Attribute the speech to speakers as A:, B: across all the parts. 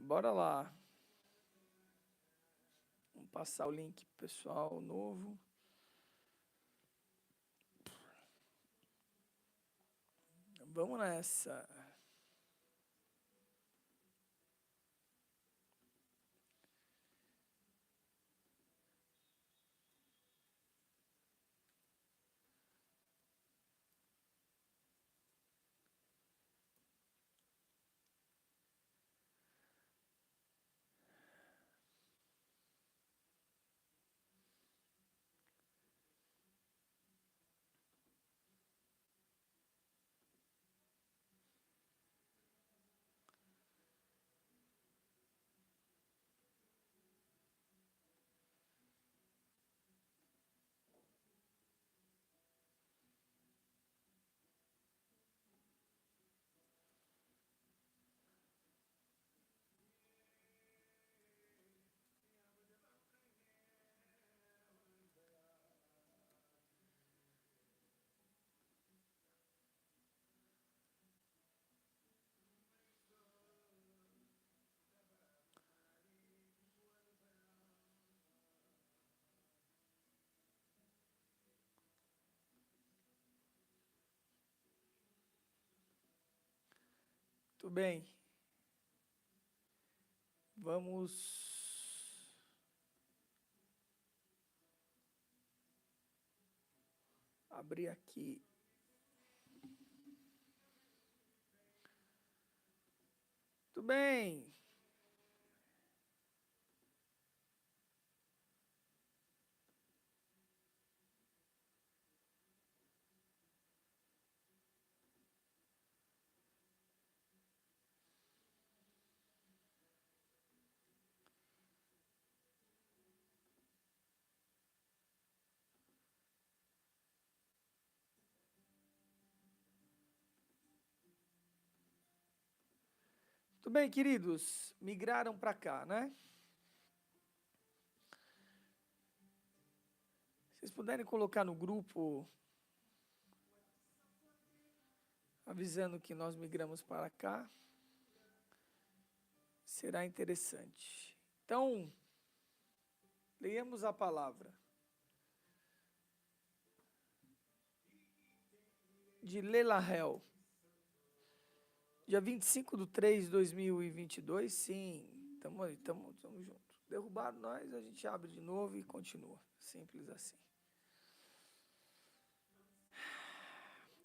A: Bora lá. Vamos passar o link pro pessoal novo. Vamos nessa. Tudo bem. Vamos abrir aqui. Tudo bem. Tudo bem, queridos? Migraram para cá, né? Vocês puderem colocar no grupo, avisando que nós migramos para cá, será interessante. Então, leiamos a palavra de Lelahel, dia 25/3/2022. Sim, estamos juntos. Derrubado nós, a gente abre de novo e continua. Simples assim.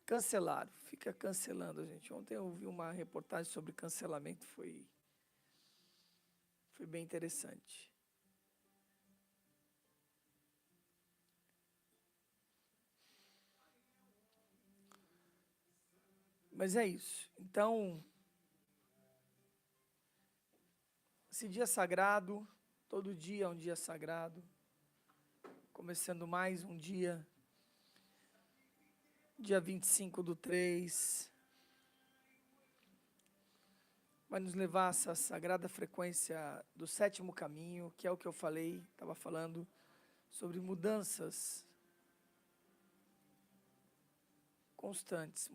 A: Cancelaram, fica cancelando a gente. Ontem eu vi uma reportagem sobre cancelamento, foi bem interessante. Mas é isso. Então, esse dia sagrado, todo dia é um dia sagrado. Começando mais um dia, dia 25/3. Vai nos levar a essa sagrada frequência do sétimo caminho, que é o que eu falei, estava falando sobre mudanças constantes,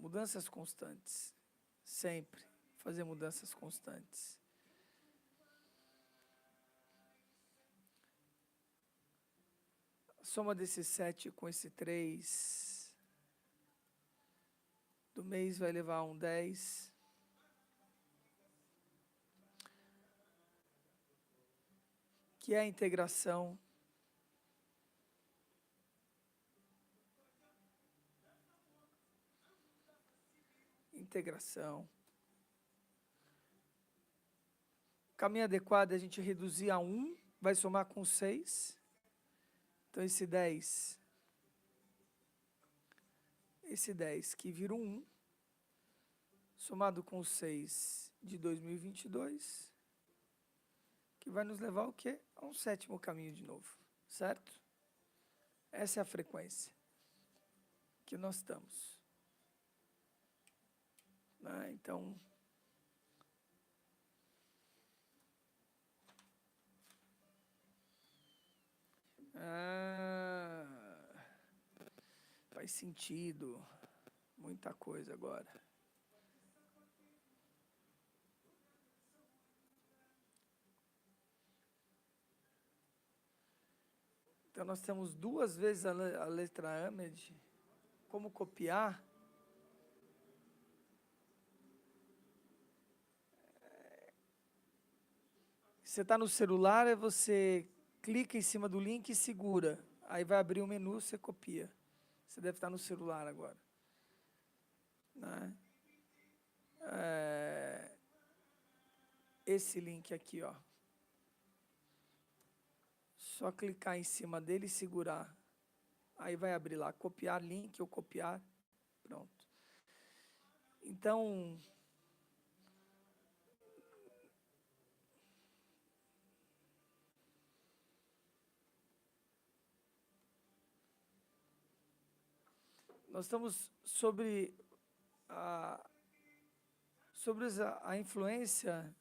A: sempre fazer mudanças constantes. A soma desse 7 com esse 3 do mês vai levar a um 10. Que é a integração. Integração. Caminho adequado é a gente reduzir a 1, vai somar com 6. Então, esse 10 que vira um 1, somado com 6 de 2022, que vai nos levar ao quê? A um sétimo caminho de novo, certo? Essa é a frequência que nós estamos. Né? Então, faz sentido. Muita coisa agora. Então, nós temos duas vezes a letra Amed. Como copiar? Você está no celular, você clica em cima do link e segura. Aí vai abrir um menu, você copia. Você deve estar no celular agora. Né? Esse link aqui, ó. Só clicar em cima dele e segurar. Aí vai abrir lá, copiar link ou copiar. Pronto. Então, nós estamos sobre a influência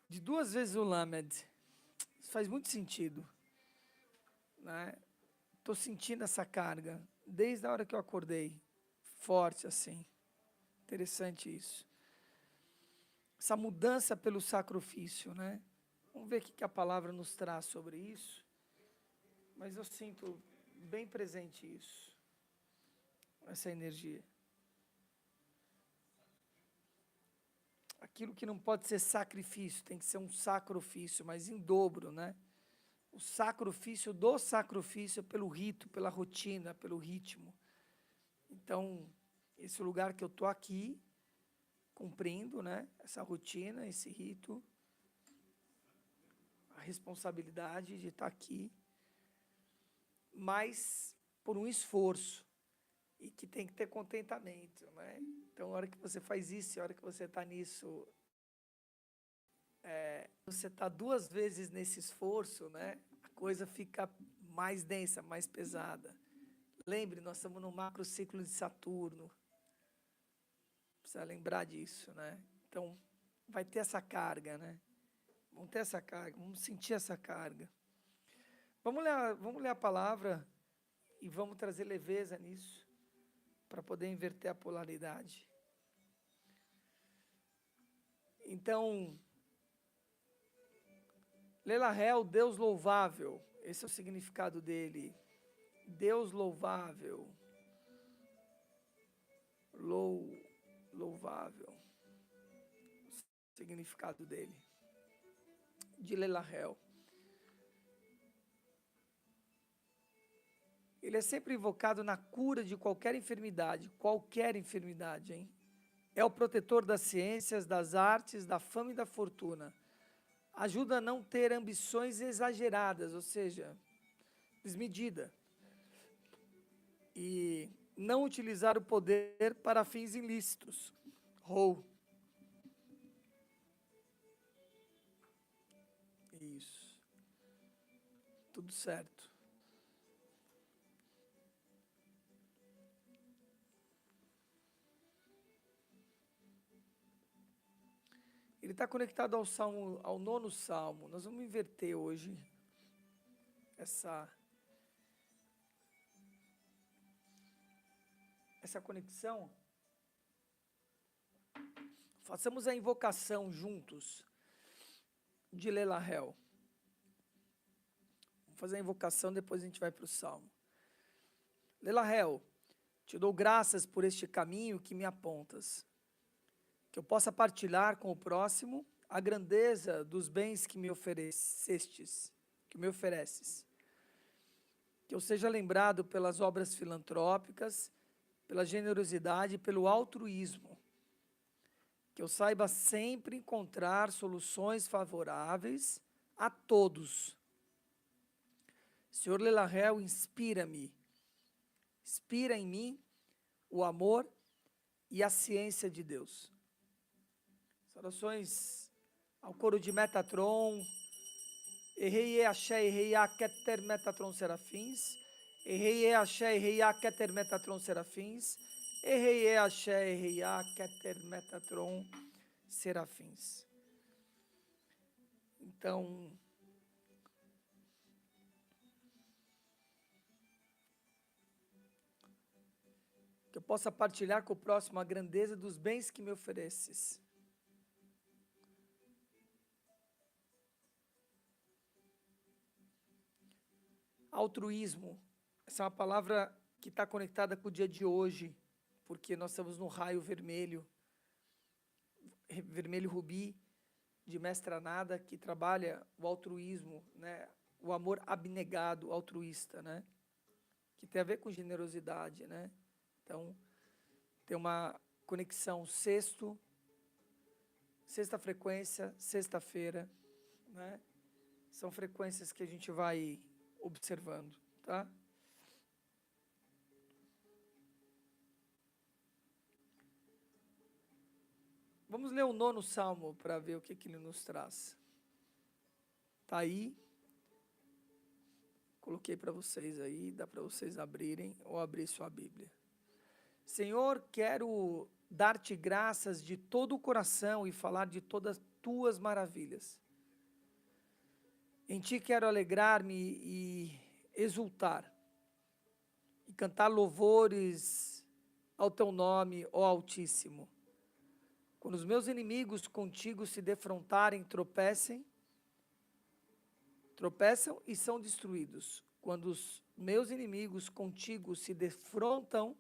A: de duas vezes o Lamed. Isso faz muito sentido. Né? Estou sentindo essa carga desde a hora que eu acordei. Forte assim. Interessante isso. Essa mudança pelo sacrifício, né? Vamos ver o que a palavra nos traz sobre isso. Mas eu sinto bem presente isso. Essa energia. Aquilo que não pode ser sacrifício, tem que ser um sacrifício, mas em dobro, né? O sacrifício do sacrifício pelo rito, pela rotina, pelo ritmo. Então, esse lugar que eu estou aqui, cumprindo, né? Essa rotina, esse rito, a responsabilidade de estar aqui, mas por um esforço, e que tem que ter contentamento, né? Então, a hora que você faz isso, a hora que você está nisso, você está duas vezes nesse esforço, né? A coisa fica mais densa, mais pesada. Lembre, nós estamos no macro ciclo de Saturno. Precisa lembrar disso, né? Então, vai ter essa carga, né? Vamos ter essa carga, vamos sentir essa carga. Vamos ler a palavra e vamos trazer leveza nisso, para poder inverter a polaridade. Então, Lelahel, Deus louvável, esse é o significado dele. Deus louvável. Louvável. O significado dele. De Lelahel. Ele é sempre invocado na cura de qualquer enfermidade, hein? É o protetor das ciências, das artes, da fama e da fortuna. Ajuda a não ter ambições exageradas, ou seja, desmedida. E não utilizar o poder para fins ilícitos. Isso. Tudo certo. Ele está conectado ao nono salmo. Nós vamos inverter hoje essa conexão. Façamos a invocação juntos de Lelahel. Vamos fazer a invocação, depois a gente vai para o salmo. Lelahel, te dou graças por este caminho que me apontas. Que eu possa partilhar com o próximo a grandeza dos bens que me ofereces. Que eu seja lembrado pelas obras filantrópicas, pela generosidade e pelo altruísmo. Que eu saiba sempre encontrar soluções favoráveis a todos. Senhor Lelahel, inspira-me. Inspira em mim o amor e a ciência de Deus. Orações ao coro de Metatron. Errei, axé, errei, keter, Metatron, serafins. Errei, axé, errei, keter, Metatron, serafins. Errei, axé, errei, keter, Metatron, serafins. Então, que eu possa partilhar com o próximo a grandeza dos bens que me ofereces. Altruísmo, essa é uma palavra que está conectada com o dia de hoje, porque nós estamos no raio vermelho, vermelho rubi, de Mestre Anada, que trabalha o altruísmo, né? O amor abnegado, altruísta, né? Que tem a ver com generosidade, né? Então, tem uma conexão sexta frequência, sexta-feira, né? São frequências que a gente vai observando, tá? Vamos ler o 9º Salmo para ver o que ele nos traz. Tá aí. Coloquei para vocês aí, dá para vocês abrirem ou abrir sua Bíblia. Senhor, quero dar-te graças de todo o coração e falar de todas tuas maravilhas. Em ti quero alegrar-me e exultar, e cantar louvores ao teu nome, ó Altíssimo. Quando os meus inimigos contigo se defrontarem, tropeçam e são destruídos. Quando os meus inimigos contigo se defrontam,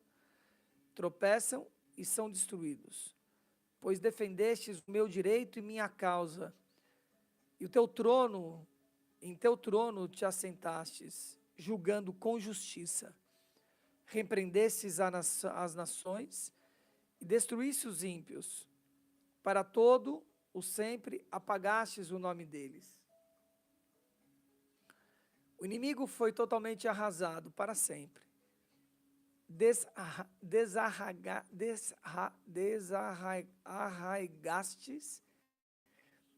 A: tropeçam e são destruídos. Pois defendestes o meu direito e minha causa, e em teu trono te assentastes, julgando com justiça. Repreendestes as nações e destruíste os ímpios. Para todo o sempre apagastes o nome deles. O inimigo foi totalmente arrasado para sempre. Desarraigastes,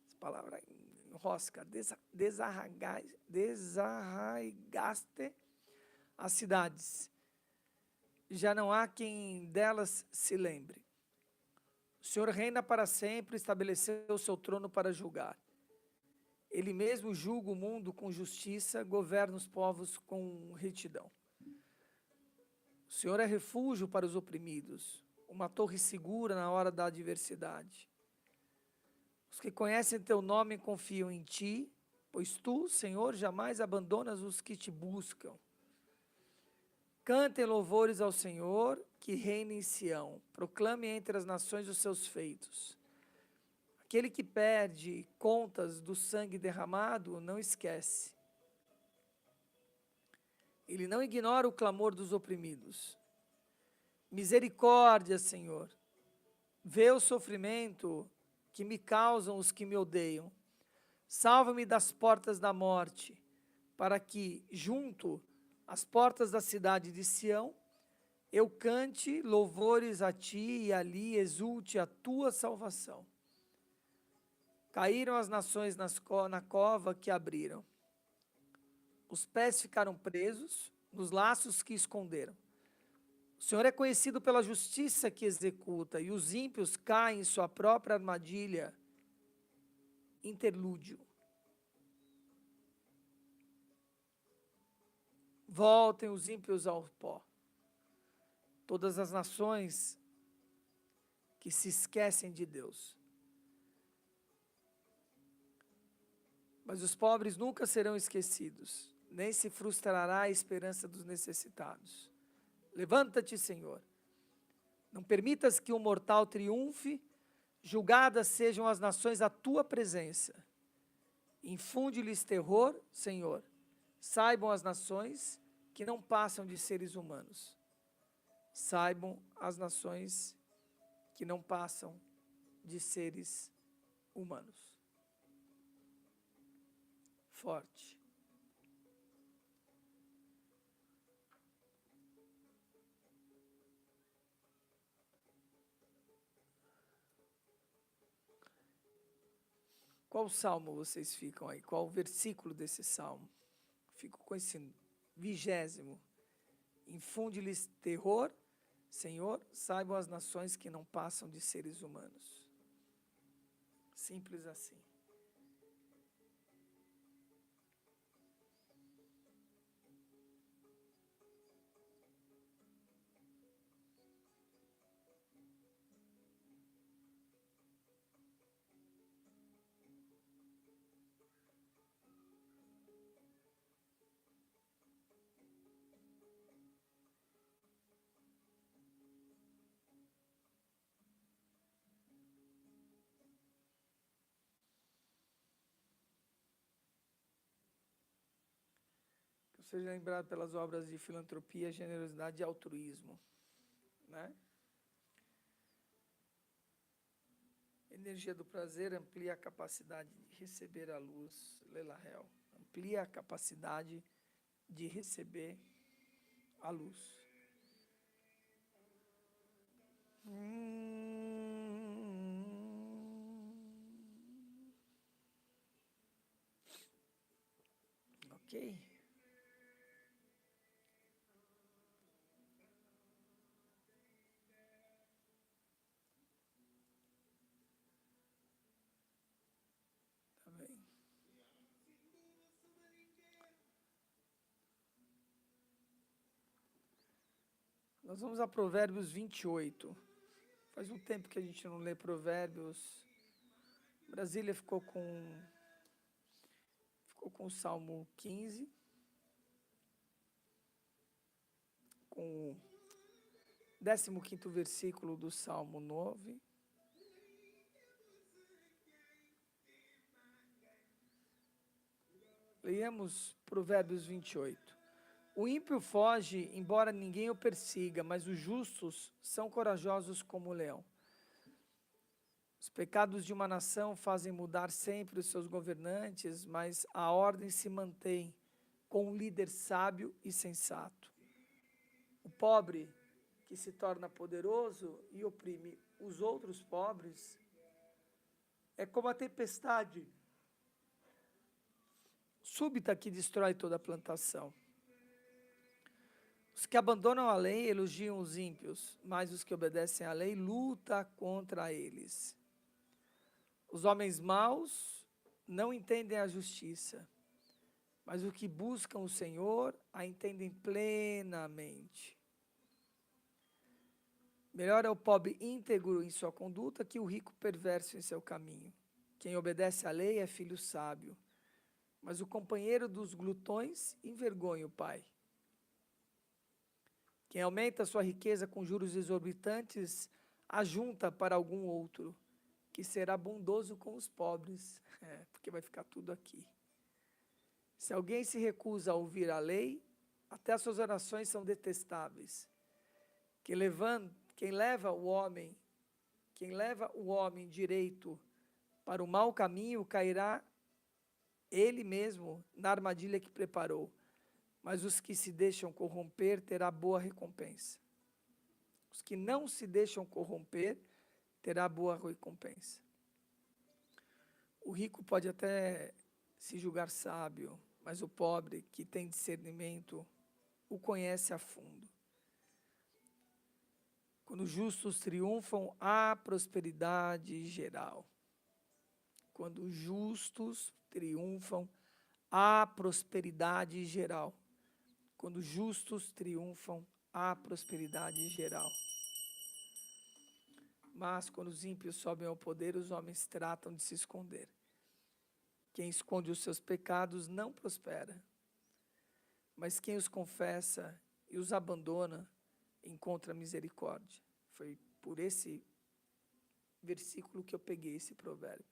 A: essa palavra enrosca, desarraigaste as cidades. Já não há quem delas se lembre. O Senhor reina para sempre, estabeleceu o seu trono para julgar. Ele mesmo julga o mundo com justiça, governa os povos com retidão. O Senhor é refúgio para os oprimidos, uma torre segura na hora da adversidade. Os que conhecem teu nome confiam em ti, pois tu, Senhor, jamais abandonas os que te buscam. Cantem louvores ao Senhor, que reina em Sião. Proclame entre as nações os seus feitos. Aquele que perde contas do sangue derramado, não esquece. Ele não ignora o clamor dos oprimidos. Misericórdia, Senhor. Vê o sofrimento que me causam os que me odeiam. Salva-me das portas da morte, para que, junto às portas da cidade de Sião, eu cante louvores a ti e ali exulte a tua salvação. Caíram as nações na cova que abriram. Os pés ficaram presos nos laços que esconderam. O Senhor é conhecido pela justiça que executa, e os ímpios caem em sua própria armadilha. Interlúdio. Voltem os ímpios ao pó. Todas as nações que se esquecem de Deus. Mas os pobres nunca serão esquecidos, nem se frustrará a esperança dos necessitados. Levanta-te, Senhor. Não permitas que um mortal triunfe, julgadas sejam as nações à tua presença. Infunde-lhes terror, Senhor. Saibam as nações que não passam de seres humanos. Saibam as nações que não passam de seres humanos. Forte. Qual salmo vocês ficam aí? Qual o versículo desse salmo? Fico com esse 20º. Infunde-lhes terror, Senhor, saibam as nações que não passam de seres humanos. Simples assim. seja lembrado pelas obras de filantropia, generosidade e altruísmo, né? Energia do prazer amplia a capacidade de receber a luz, Lelahel. Amplia a capacidade de receber a luz. Ok. Tá bem. Nós vamos a Provérbios 28. Faz um tempo que a gente não lê Provérbios. Brasília ficou com o Salmo 15, com o 15º versículo do Salmo 9. Leiamos Provérbios 28. O ímpio foge, embora ninguém o persiga, mas os justos são corajosos como o leão. Os pecados de uma nação fazem mudar sempre os seus governantes, mas a ordem se mantém com um líder sábio e sensato. O pobre que se torna poderoso e oprime os outros pobres é como a tempestade súbita que destrói toda a plantação. Os que abandonam a lei elogiam os ímpios, mas os que obedecem à lei lutam contra eles. Os homens maus não entendem a justiça, mas os que buscam o Senhor a entendem plenamente. Melhor é o pobre íntegro em sua conduta que o rico perverso em seu caminho. Quem obedece à lei é filho sábio, mas o companheiro dos glutões envergonha o pai. Quem aumenta sua riqueza com juros exorbitantes, ajunta para algum outro, que será bondoso com os pobres, porque vai ficar tudo aqui. Se alguém se recusa a ouvir a lei, até as suas orações são detestáveis. Quem leva o homem direito para o mau caminho, cairá ele mesmo na armadilha que preparou. Mas os que se deixam corromper terá boa recompensa. Os que não se deixam corromper terá boa recompensa. O rico pode até se julgar sábio, mas o pobre que tem discernimento o conhece a fundo. Quando os justos triunfam, há prosperidade geral. Quando os justos triunfam, há prosperidade geral. Quando os justos triunfam, há prosperidade geral. Mas quando os ímpios sobem ao poder, os homens tratam de se esconder. Quem esconde os seus pecados não prospera, mas quem os confessa e os abandona encontra misericórdia. Foi por esse versículo que eu peguei esse provérbio.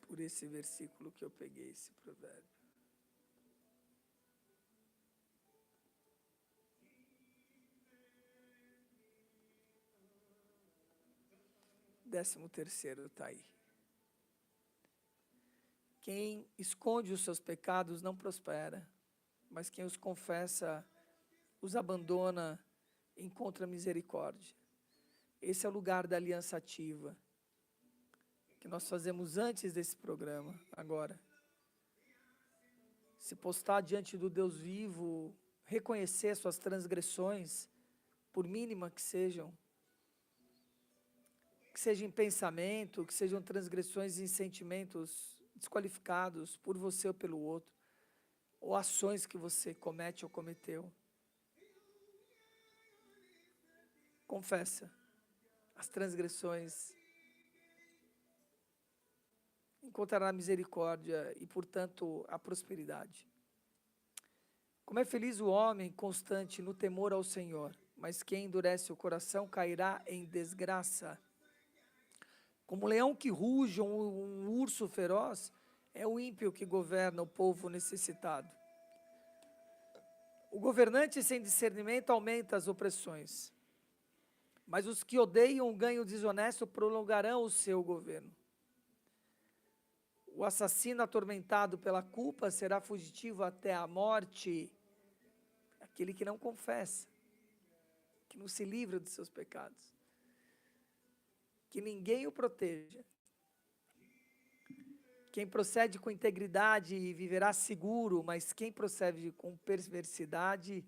A: Por esse versículo que eu peguei esse provérbio. Décimo terceiro está aí. Quem esconde os seus pecados não prospera, mas quem os confessa, os abandona, encontra misericórdia. Esse é o lugar da aliança ativa, que nós fazemos antes desse programa, agora. Se postar diante do Deus vivo, reconhecer suas transgressões, por mínima que sejam em pensamento, que sejam transgressões em sentimentos desqualificados por você ou pelo outro, ou ações que você comete ou cometeu. Confessa as transgressões, encontrará misericórdia e, portanto, a prosperidade. Como é feliz o homem constante no temor ao Senhor, mas quem endurece o coração cairá em desgraça. Como um leão que ruge, um urso feroz, é o ímpio que governa o povo necessitado. O governante sem discernimento aumenta as opressões, mas os que odeiam o ganho desonesto prolongarão o seu governo. O assassino atormentado pela culpa será fugitivo até a morte. Aquele que não confessa, que não se livra dos seus pecados, que ninguém o proteja. Quem procede com integridade viverá seguro, mas quem procede com perversidade,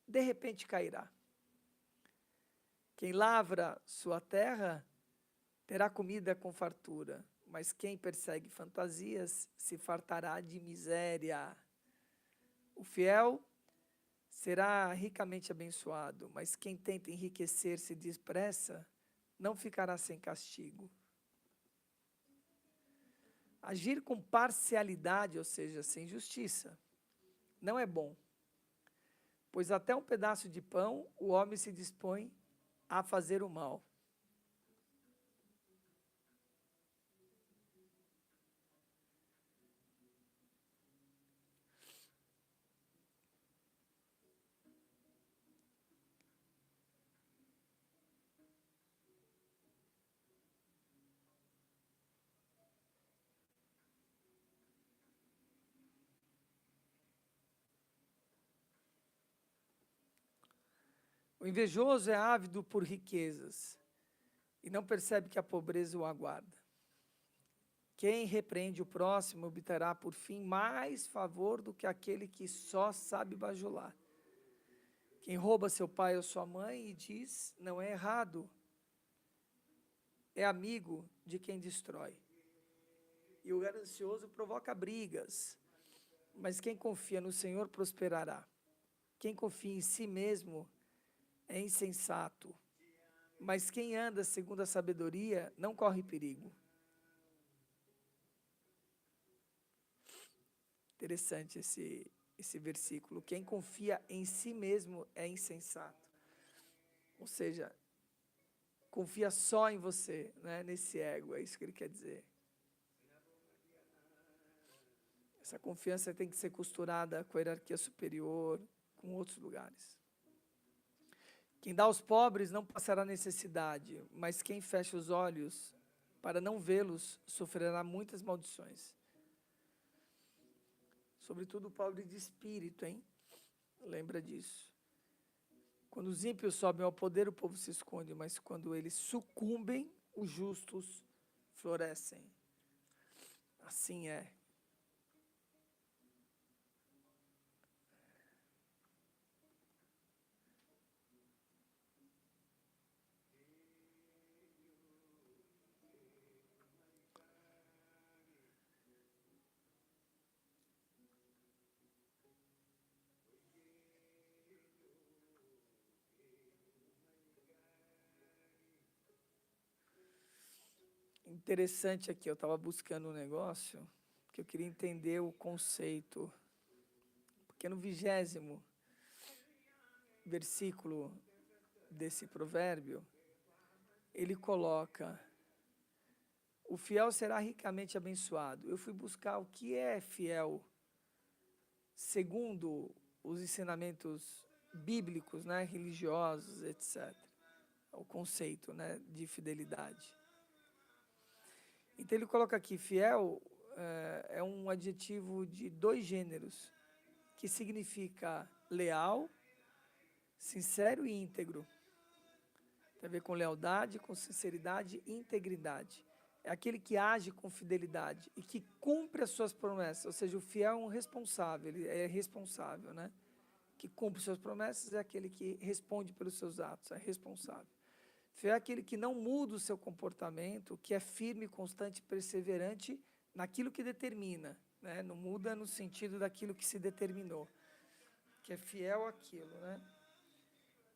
A: de repente cairá. Quem lavra sua terra terá comida com fartura, mas quem persegue fantasias se fartará de miséria. O fiel será ricamente abençoado, mas quem tenta enriquecer-se depressa não ficará sem castigo. Agir com parcialidade, ou seja, sem justiça, não é bom, pois até um pedaço de pão o homem se dispõe a fazer o mal. O invejoso é ávido por riquezas e não percebe que a pobreza o aguarda. Quem repreende o próximo obterá por fim mais favor do que aquele que só sabe bajular. Quem rouba seu pai ou sua mãe e diz não é errado, é amigo de quem destrói. E o ganancioso provoca brigas, mas quem confia no Senhor prosperará. Quem confia em si mesmo é insensato, mas quem anda segundo a sabedoria não corre perigo. Interessante esse versículo. Quem confia em si mesmo é insensato. Ou seja, confia só em você, né? Nesse ego, é isso que ele quer dizer. Essa confiança tem que ser costurada com a hierarquia superior, com outros lugares. Quem dá aos pobres não passará necessidade, mas quem fecha os olhos para não vê-los sofrerá muitas maldições. Sobretudo o pobre de espírito, hein? Lembra disso. Quando os ímpios sobem ao poder, o povo se esconde, mas quando eles sucumbem, os justos florescem. Assim é. Interessante aqui, eu estava buscando um negócio que eu queria entender o conceito. Porque no 20º versículo desse provérbio, ele coloca: o fiel será ricamente abençoado. Eu fui buscar o que é fiel, segundo os ensinamentos bíblicos, né, religiosos, etc. O conceito, né, de fidelidade. Então ele coloca aqui, fiel é um adjetivo de 2 gêneros, que significa leal, sincero e íntegro. Tem a ver com lealdade, com sinceridade e integridade. É aquele que age com fidelidade e que cumpre as suas promessas. Ou seja, o fiel é um responsável, ele é responsável, né? Que cumpre suas promessas é aquele que responde pelos seus atos, é responsável. Fiel é aquele que não muda o seu comportamento, que é firme, constante e perseverante naquilo que determina, né? Não muda no sentido daquilo que se determinou, que é fiel àquilo, né?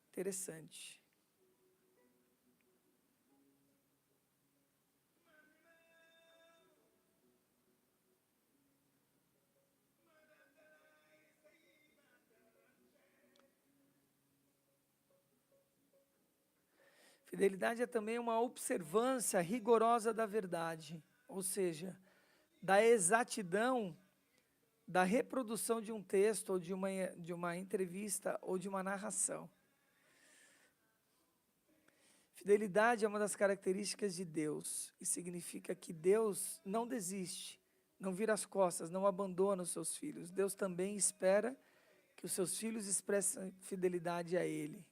A: Interessante. Fidelidade é também uma observância rigorosa da verdade, ou seja, da exatidão da reprodução de um texto, ou de uma entrevista, ou de uma narração. Fidelidade é uma das características de Deus, e significa que Deus não desiste, não vira as costas, não abandona os seus filhos. Deus também espera que os seus filhos expressem fidelidade a Ele.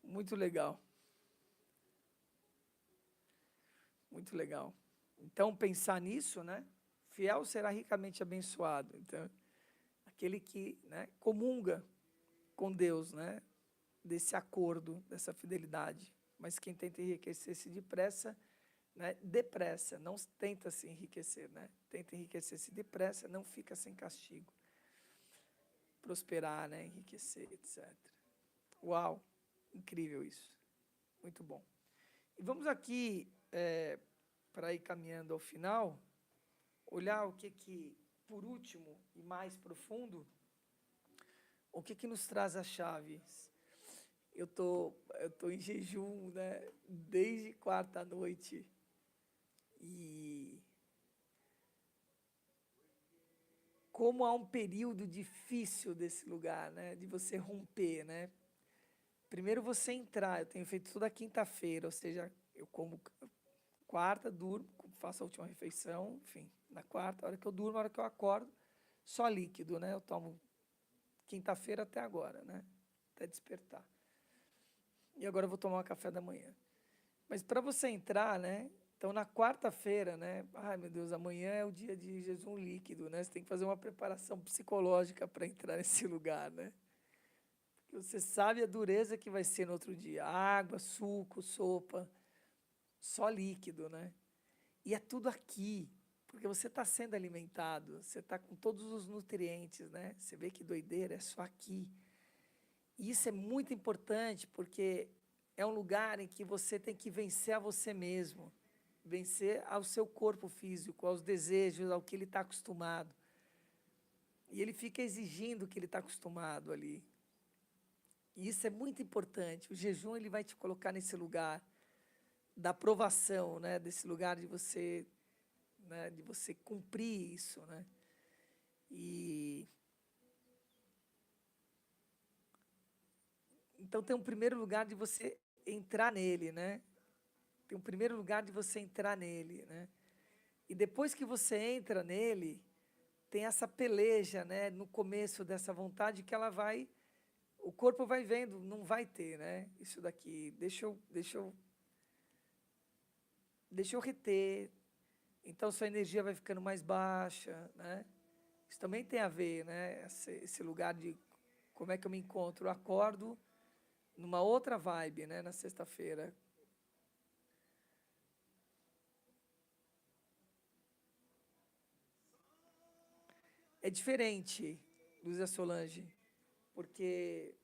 A: Muito legal. Muito legal. Então, pensar nisso, né? Fiel será ricamente abençoado. Então, aquele que, né, comunga com Deus, né? Desse acordo, dessa fidelidade. Mas quem tenta enriquecer-se depressa, né, depressa, não tenta se enriquecer, né? Tenta enriquecer-se depressa, não fica sem castigo. Prosperar, né? Enriquecer, etc. Uau! Incrível isso. Muito bom. E vamos aqui, para ir caminhando ao final, olhar o que, por último e mais profundo, o que nos traz as chaves. Eu tô em jejum, né, desde quarta noite, e como há um período difícil desse lugar, né, de você romper, né. Primeiro você entrar, eu tenho feito toda quinta-feira, ou seja, eu como quarta, durmo, faço a última refeição, enfim, na quarta, a hora que eu durmo, a hora que eu acordo, só líquido, né? Eu tomo quinta-feira até agora, né? Até despertar. E agora eu vou tomar um café da manhã. Mas para você entrar, né? Então, na quarta-feira, né? Ai, meu Deus, amanhã é o dia de jejum líquido, né? Você tem que fazer uma preparação psicológica para entrar nesse lugar, né? Porque você sabe a dureza que vai ser no outro dia. Água, suco, sopa, só líquido, né? E é tudo aqui, porque você está sendo alimentado, você está com todos os nutrientes, né? Você vê que doideira, é só aqui. E isso é muito importante, porque é um lugar em que você tem que vencer a você mesmo, vencer ao seu corpo físico, aos desejos, ao que ele está acostumado. E ele fica exigindo o que ele está acostumado ali. E isso é muito importante. O jejum ele vai te colocar nesse lugar da aprovação, né? Desse lugar de você, né? De você cumprir isso, né? E então tem um primeiro lugar de você entrar nele, né? Tem um primeiro lugar de você entrar nele, né? E depois que você entra nele, tem essa peleja, né? No começo dessa vontade que ela vai, o corpo vai vendo, não vai ter, né? Isso daqui, deixa eu reter. Então sua energia vai ficando mais baixa, né? Isso também tem a ver, né? Esse lugar de como é que eu me encontro, eu acordo numa outra vibe, né? Na sexta-feira. É diferente, Luzia Solange, porque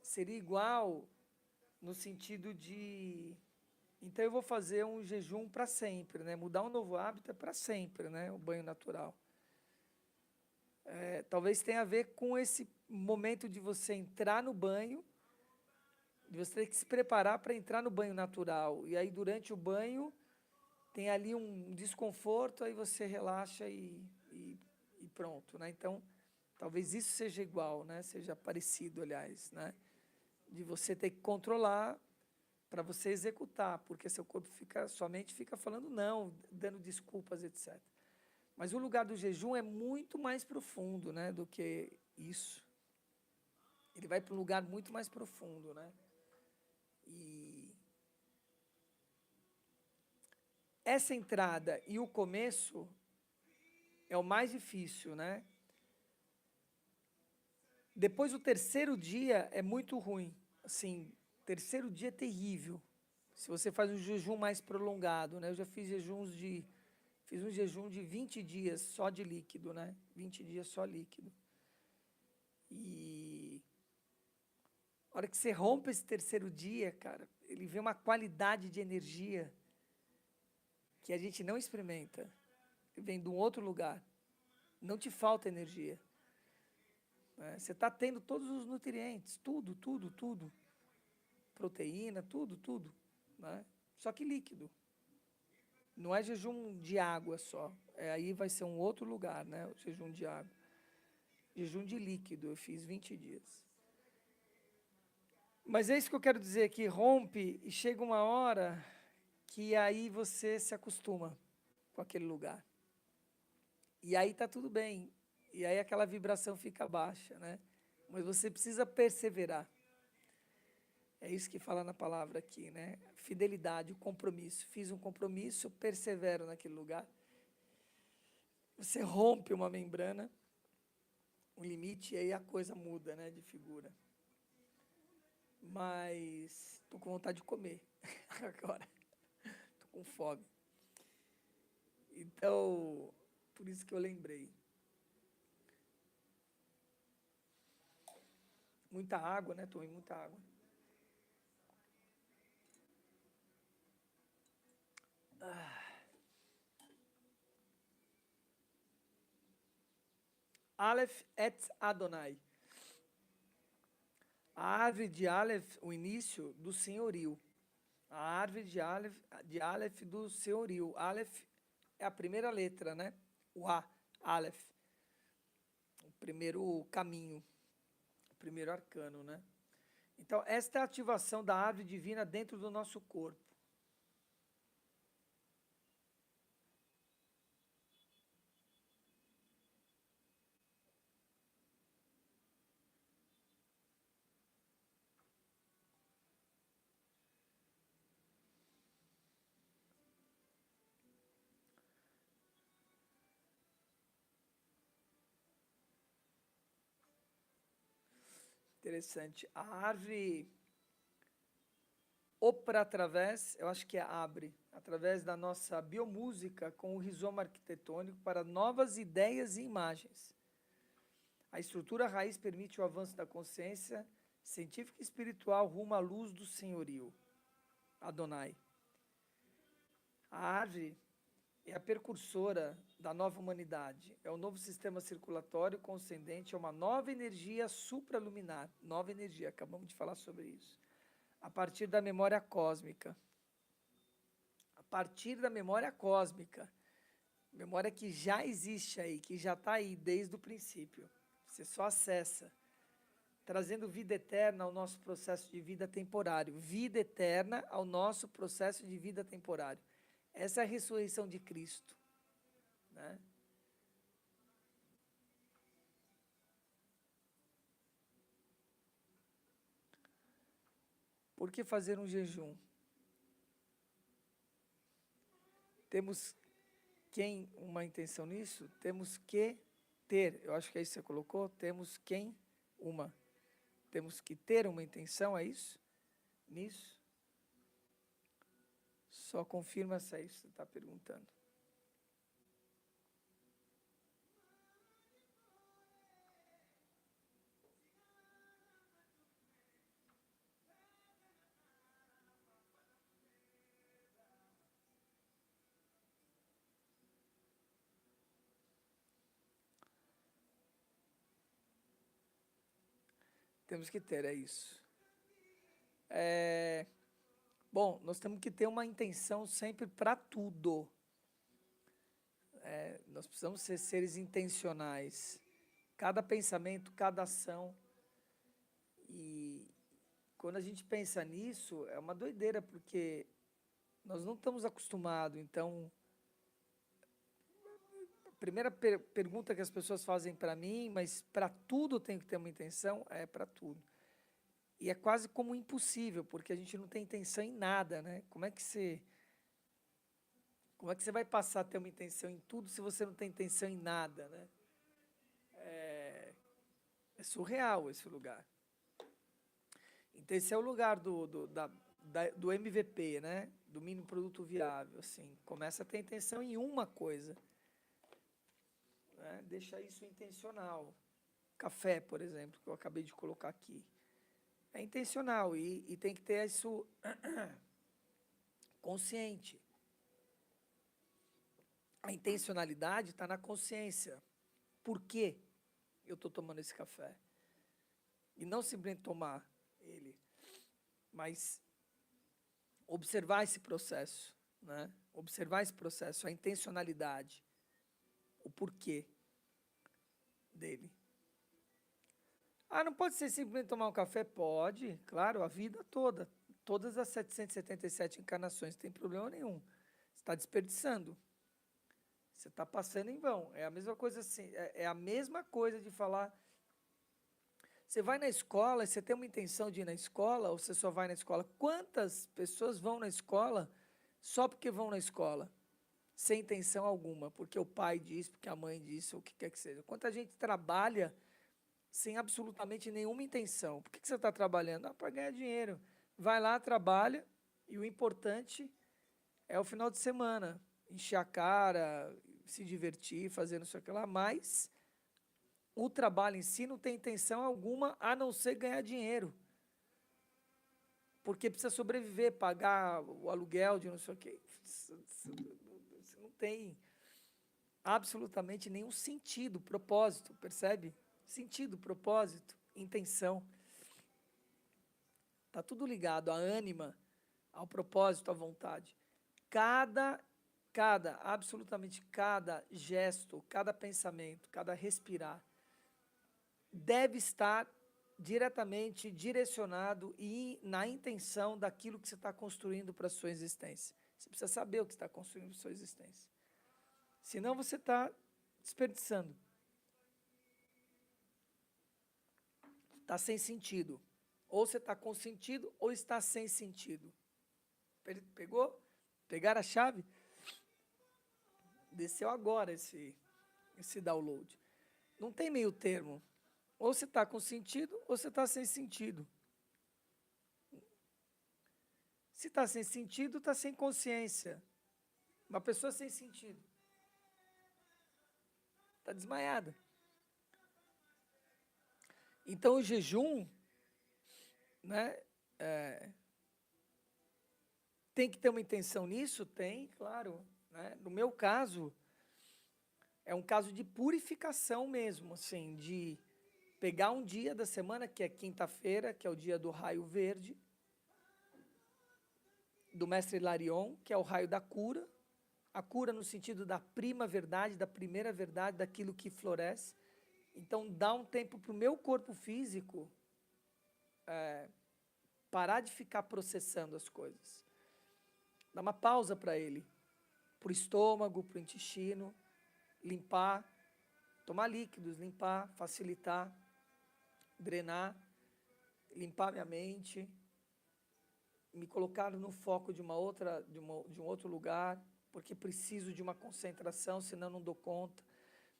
A: seria igual no sentido de, então eu vou fazer um jejum para sempre, né? Mudar um novo hábito é para sempre, né? O banho natural. Talvez tenha a ver com esse momento de você entrar no banho, de você ter que se preparar para entrar no banho natural. E aí, durante o banho, tem ali um desconforto, aí você relaxa e pronto, né? Então, talvez isso seja igual, né? Seja parecido, aliás, né? De você ter que controlar para você executar, porque seu corpo fica, sua mente fica falando não, dando desculpas, etc. Mas o lugar do jejum é muito mais profundo, né, do que isso. Ele vai para um lugar muito mais profundo, né? E essa entrada e o começo é o mais difícil, né? Depois o terceiro dia é muito ruim. Assim, terceiro dia é terrível. Se você faz um jejum mais prolongado, né? Eu já fiz jejuns Fiz um jejum de 20 dias só de líquido, né? 20 dias só líquido. E a hora que você rompe esse terceiro dia, cara, ele vê uma qualidade de energia que a gente não experimenta. Vem de um outro lugar. Não te falta energia. Né? Você está tendo todos os nutrientes, tudo, tudo, tudo. Proteína, tudo, tudo. Né? Só que líquido. Não é jejum de água só. Aí vai ser um outro lugar, né? O jejum de água. Jejum de líquido, eu fiz 20 dias. Mas é isso que eu quero dizer, que rompe e chega uma hora que aí você se acostuma com aquele lugar. E aí tá tudo bem. E aí aquela vibração fica baixa, né? Mas você precisa perseverar. É isso que fala na palavra aqui, né? Fidelidade, o compromisso. Fiz um compromisso, persevero naquele lugar. Você rompe uma membrana, um limite, e aí a coisa muda, né, de figura. Mas tô com vontade de comer agora. Tô com fome. Então, por isso que eu lembrei. Muita água, né? Tomei muita água. Aleph et Adonai. A árvore de Aleph, o início do senhorio. A árvore de Aleph do senhorio. Aleph é a primeira letra, né? O A, Aleph. O primeiro caminho, o primeiro arcano, né? Então, esta é a ativação da árvore divina dentro do nosso corpo. Interessante. A árvore opera através, eu acho que é abre, através da nossa biomúsica com o rizoma arquitetônico para novas ideias e imagens. A estrutura raiz permite o avanço da consciência científica e espiritual rumo à luz do senhorio. Adonai. A árvore é a precursora da nova humanidade. É o novo sistema circulatório concedente a uma nova energia supraluminar. Nova energia, acabamos de falar sobre isso. A partir da memória cósmica. A partir da memória cósmica. Memória que já existe aí, que já está aí desde o princípio. Você só acessa. Trazendo vida eterna ao nosso processo de vida temporário. Vida eterna ao nosso processo de vida temporário. Essa é a ressurreição de Cristo. Né? Por que fazer um jejum? Temos uma intenção nisso? Temos que ter, eu acho que é isso que você colocou, temos que ter uma intenção, é isso? Nisso? Só confirma se é isso que você está perguntando. Temos que ter, é isso. Bom, nós temos que ter uma intenção sempre para tudo. Nós precisamos ser seres intencionais. Cada pensamento, cada ação. E quando a gente pensa nisso, é uma doideira, porque nós não estamos acostumados. Então, a primeira pergunta que as pessoas fazem para mim, mas para tudo tem que ter uma intenção? É para tudo. E é quase como impossível, porque a gente não tem intenção em nada, né? Como é que você vai passar a ter uma intenção em tudo se você não tem intenção em nada, né? É surreal esse lugar. Então, esse é o lugar do MVP, né? Do mínimo produto viável, assim. Começa a ter intenção em uma coisa, né? Deixa isso intencional. Café, por exemplo, que eu acabei de colocar aqui. É intencional e tem que ter isso consciente. A intencionalidade está na consciência. Por que eu estou tomando esse café? E não simplesmente tomar ele, mas observar esse processo, né? Observar esse processo, a intencionalidade, o porquê dele. Ah, não pode ser simplesmente tomar um café? Pode, claro, a vida toda. Todas as 777 encarnações, não tem problema nenhum. Você está desperdiçando. Você está passando em vão. É a mesma coisa assim, é a mesma coisa de falar. Você vai na escola e você tem uma intenção de ir na escola, ou você só vai na escola? Quantas pessoas vão na escola só porque vão na escola? Sem intenção alguma, porque o pai disse, porque a mãe disse, ou o que quer que seja. Quanta gente trabalha sem absolutamente nenhuma intenção. Por que você está trabalhando? Ah, para ganhar dinheiro. Vai lá, trabalha, e o importante é o final de semana. Encher a cara, se divertir, fazer não sei o que lá, mas o trabalho em si não tem intenção alguma a não ser ganhar dinheiro. Porque precisa sobreviver, pagar o aluguel de não sei o que. Você não tem absolutamente nenhum sentido, propósito, percebe? Sentido, propósito, intenção. Está tudo ligado à ânima, ao propósito, à vontade. Absolutamente cada gesto, cada pensamento, cada respirar, deve estar diretamente direcionado e na intenção daquilo que você está construindo para a sua existência. Você precisa saber o que está construindo para a sua existência. Senão você está desperdiçando. Está sem sentido. Ou você está com sentido ou está sem sentido. Pegou? Pegaram a chave? Desceu agora esse download. Não tem meio termo. Ou você está com sentido ou você está sem sentido. Se está sem sentido, está sem consciência. Uma pessoa sem sentido está desmaiada. Então, o jejum, né, tem que ter uma intenção nisso? Tem, claro. Né? No meu caso, é um caso de purificação mesmo, assim, de pegar um dia da semana, que é quinta-feira, que é o dia do raio verde, do mestre Hilarion, que é o raio da cura, a cura no sentido da prima verdade, da primeira verdade, daquilo que floresce. Então, dá um tempo para o meu corpo físico parar de ficar processando as coisas. Dá uma pausa para ele, para o estômago, para o intestino, limpar, tomar líquidos, limpar, facilitar, drenar, limpar minha mente, me colocar no foco de um outro lugar, porque preciso de uma concentração, senão não dou conta.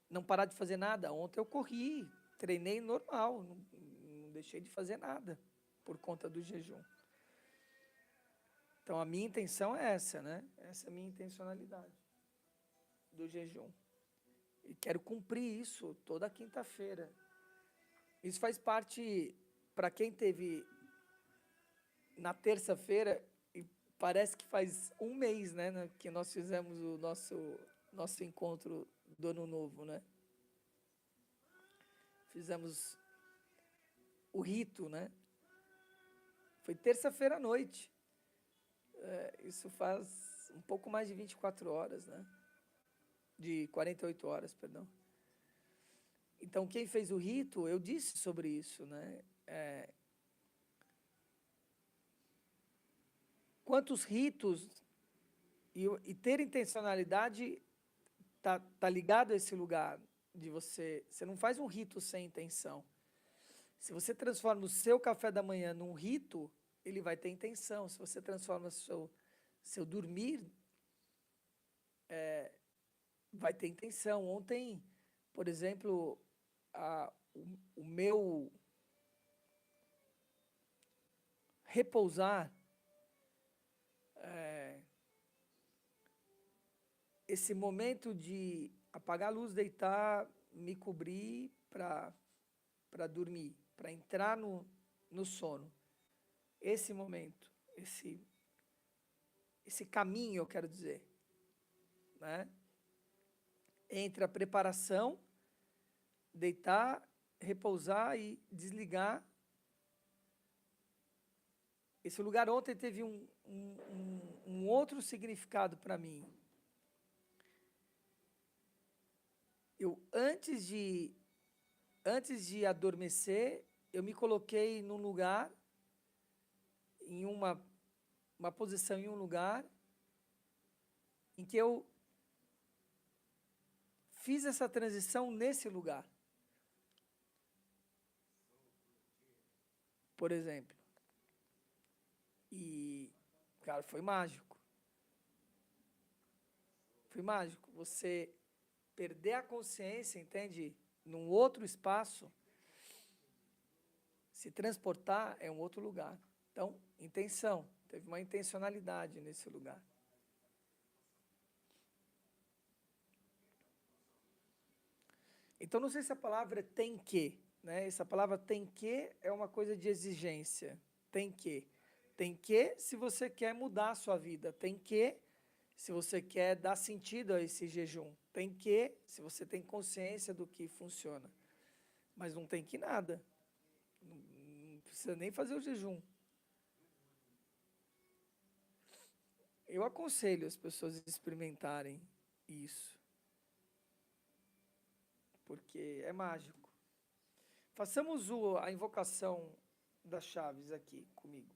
A: Não parar de fazer nada. Ontem eu corri, treinei normal, não deixei de fazer nada por conta do jejum. Então, a minha intenção é essa, né? Essa é a minha intencionalidade do jejum. E quero cumprir isso toda quinta-feira. Isso faz parte, para quem teve na terça-feira, e parece que faz um mês, né, que nós fizemos o nosso encontro do Ano Novo, né? Fizemos o rito, né? Foi terça-feira à noite. Isso faz um pouco mais de 24 horas, né? De 48 horas, perdão. Então, quem fez o rito, eu disse sobre isso, né? Quantos ritos e ter intencionalidade tá ligado a esse lugar de você não faz um rito sem intenção. Se você transforma o seu café da manhã num rito, ele vai ter intenção. Se você transforma seu dormir, vai ter intenção. Ontem, por exemplo, o meu repousar esse momento de apagar a luz, deitar, me cobrir para dormir, para entrar no sono. Esse momento, esse caminho, eu quero dizer, né? Entre a preparação, deitar, repousar e desligar. Esse lugar ontem teve um outro significado para mim. Eu, antes de adormecer, eu me coloquei num lugar, em uma posição, em um lugar, em que eu fiz essa transição nesse lugar. Por exemplo. E, cara, foi mágico. Foi mágico. Você perder a consciência, entende? Num outro espaço, se transportar é um outro lugar. Então, intenção. Teve uma intencionalidade nesse lugar. Então, não sei se a palavra tem que, né? Essa palavra tem que é uma coisa de exigência. Tem que. Tem que se você quer mudar a sua vida. Tem que se você quer dar sentido a esse jejum. Tem que se você tem consciência do que funciona. Mas não tem que nada. Não precisa nem fazer o jejum. Eu aconselho as pessoas a experimentarem isso. Porque é mágico. Façamos a invocação das chaves aqui comigo.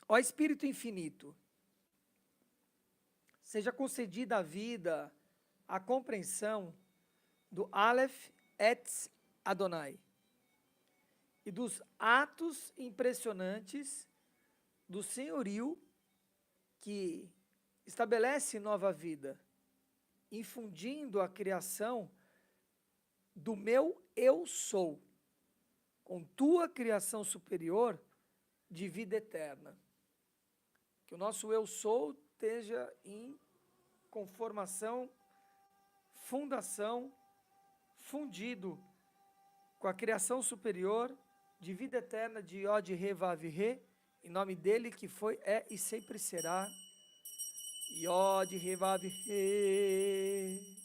A: Ó Espírito infinito, seja concedida a vida, a compreensão do Aleph Etz Adonai e dos atos impressionantes do senhorio que estabelece nova vida, infundindo a criação do meu eu sou, com tua criação superior de vida eterna. Que o nosso eu sou esteja em conformação, fundação, fundido com a criação superior de vida eterna de Yod He Vav He, em nome dele que foi, é e sempre será. Yod He Vav He.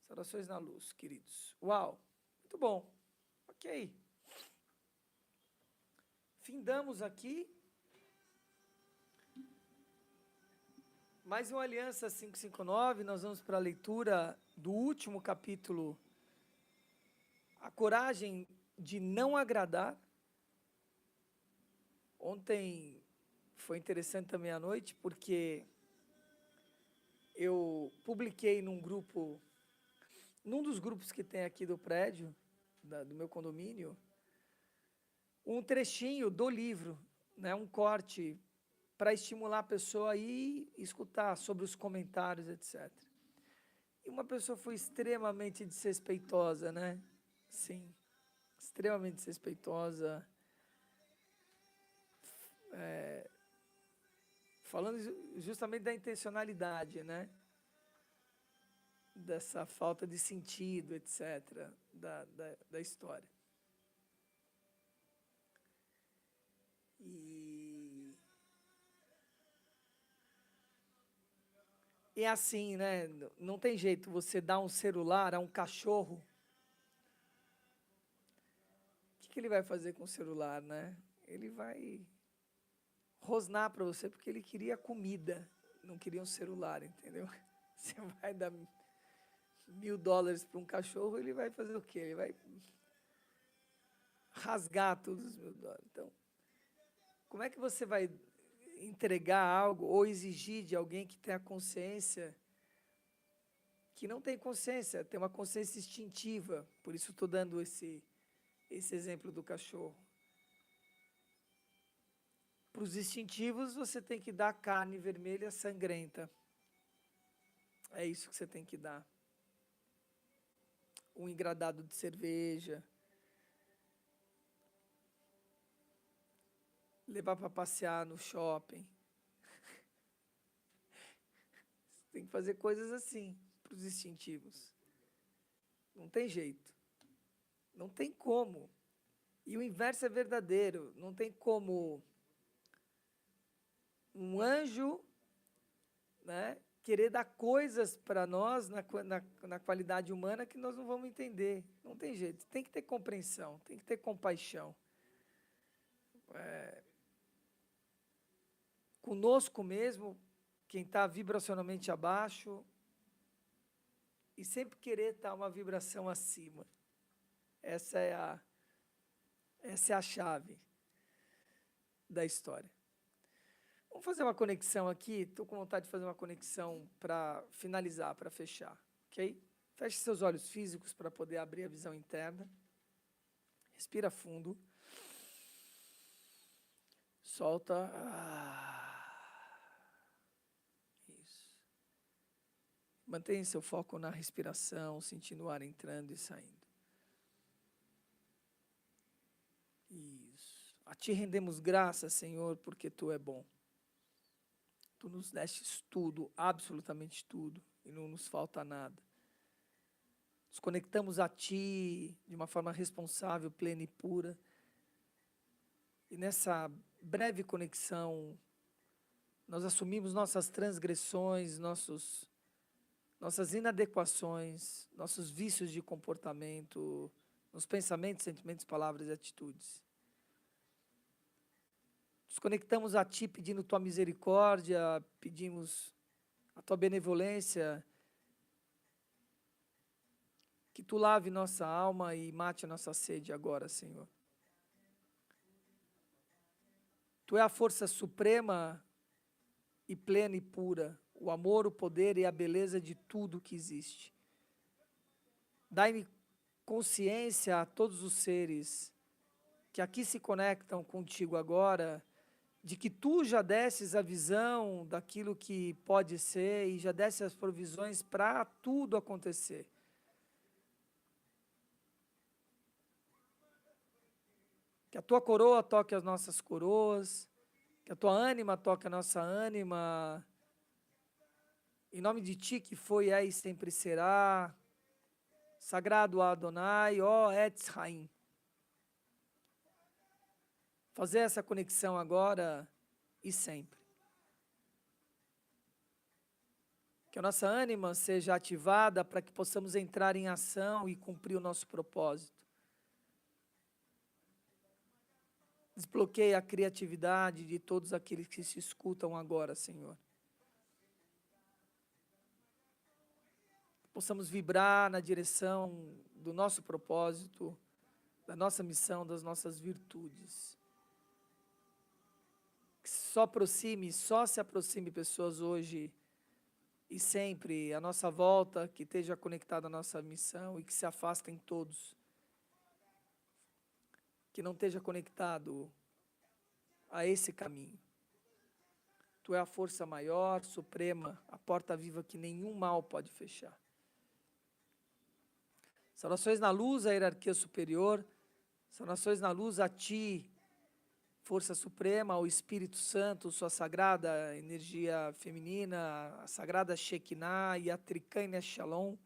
A: Saudações na luz, queridos. Uau, muito bom. Ok. Findamos aqui mais uma Aliança 559, nós vamos para a leitura do último capítulo, a coragem de não agradar. Ontem foi interessante também à noite, porque eu publiquei num grupo, num dos grupos que tem aqui do prédio, do meu condomínio, um trechinho do livro, né, um corte, para estimular a pessoa a ir escutar sobre os comentários, etc. E uma pessoa foi extremamente desrespeitosa, né? Sim, extremamente desrespeitosa. Falando justamente da intencionalidade, né? Dessa falta de sentido, etc., da história. E é assim, né? Não tem jeito, você dá um celular a um cachorro. O que ele vai fazer com o celular, né? Ele vai rosnar para você porque ele queria comida, não queria um celular, entendeu? Você vai dar $1.000 para um cachorro, ele vai fazer o quê? Ele vai rasgar todos os $1.000. Então, como é que você vai entregar algo ou exigir de alguém que tenha consciência, que não tem consciência, tem uma consciência instintiva? Por isso estou dando esse exemplo do cachorro. Para os instintivos, você tem que dar carne vermelha sangrenta. É isso que você tem que dar. Um engradado de cerveja. levar para passear no shopping. Tem que fazer coisas assim para os instintivos. Não tem jeito. Não tem como. E o inverso é verdadeiro. Não tem como um anjo, né, querer dar coisas para nós na qualidade humana que nós não vamos entender. Não tem jeito. Tem que ter compreensão, tem que ter compaixão. Conosco mesmo, quem está vibracionalmente abaixo, e sempre querer estar uma vibração acima. Essa é a chave da história. Vamos fazer uma conexão aqui. Estou com vontade de fazer uma conexão para finalizar, para fechar. Ok? Feche seus olhos físicos para poder abrir a visão interna. Respira fundo. Solta. Isso. Mantenha seu foco na respiração, sentindo o ar entrando e saindo. Isso. A Ti rendemos graças, Senhor, porque Tu é bom. Tu nos destes tudo, absolutamente tudo, e não nos falta nada. Nos conectamos a Ti de uma forma responsável, plena e pura. E nessa breve conexão, nós assumimos nossas transgressões, nossas inadequações, nossos vícios de comportamento, nos pensamentos, sentimentos, palavras e atitudes. Nos conectamos a Ti pedindo Tua misericórdia, pedimos a Tua benevolência, que Tu lave nossa alma e mate a nossa sede agora, Senhor. Tu é a força suprema e plena e pura, o amor, o poder e a beleza de tudo que existe. Dai-me consciência a todos os seres que aqui se conectam contigo agora, de que Tu já desses a visão daquilo que pode ser e já desses as provisões para tudo acontecer. Que a Tua coroa toque as nossas coroas, que a Tua ânima toque a nossa ânima, em nome de Ti que foi, é e sempre será, Sagrado Adonai, ó Etz Haim. Fazer essa conexão agora e sempre. Que a nossa ânima seja ativada para que possamos entrar em ação e cumprir o nosso propósito. Desbloqueie a criatividade de todos aqueles que se escutam agora, Senhor. Que possamos vibrar na direção do nosso propósito, da nossa missão, das nossas virtudes. Que só se aproxime pessoas hoje e sempre à nossa volta, que esteja conectada à nossa missão e que se afastem todos. Que não esteja conectado a esse caminho. Tu é a força maior, suprema, a porta viva que nenhum mal pode fechar. Saudações na luz, a hierarquia superior. Saudações na luz a Ti, força suprema, ao Espírito Santo, sua sagrada energia feminina, a sagrada Shekinah e a Tricânia Shalom.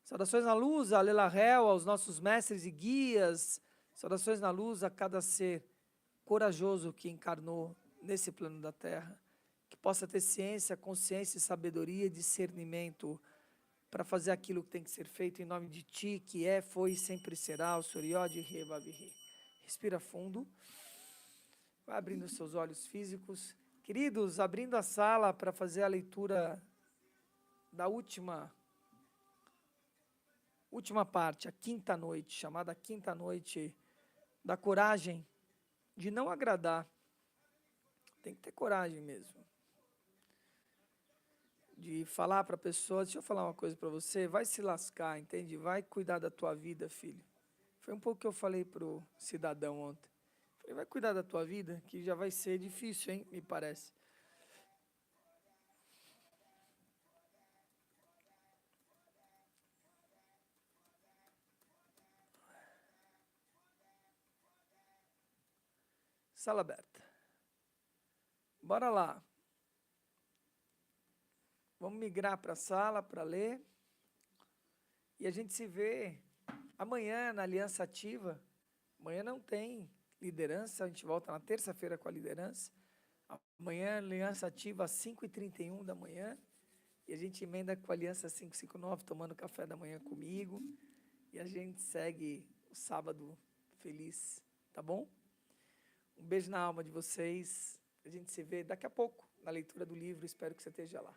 A: Saudações na luz a Lelahel, aos nossos mestres e guias. Saudações na luz a cada ser corajoso que encarnou nesse plano da Terra. Que possa ter ciência, consciência, sabedoria e discernimento para fazer aquilo que tem que ser feito em nome de Ti, que é, foi e sempre será, o Senhor Yod He Vav He. Respira fundo. Vai abrindo os seus olhos físicos. Queridos, abrindo a sala para fazer a leitura da última parte, a quinta noite, chamada quinta noite da coragem de não agradar. Tem que ter coragem mesmo. De falar para a pessoa, deixa eu falar uma coisa para você, vai se lascar, entende? Vai cuidar da tua vida, filho. Foi um pouco que eu falei para o cidadão ontem. Falei, vai cuidar da tua vida, que já vai ser difícil, hein? Me parece. Sala aberta. Bora lá. Vamos migrar para a sala para ler. E a gente se vê amanhã na Aliança Ativa. Amanhã não tem liderança, a gente volta na terça-feira com a liderança. Amanhã, Aliança Ativa às 5h31 da manhã. E a gente emenda com a Aliança 559, tomando café da manhã comigo. E a gente segue o sábado feliz, tá bom? Um beijo na alma de vocês. A gente se vê daqui a pouco na leitura do livro. Espero que você esteja lá.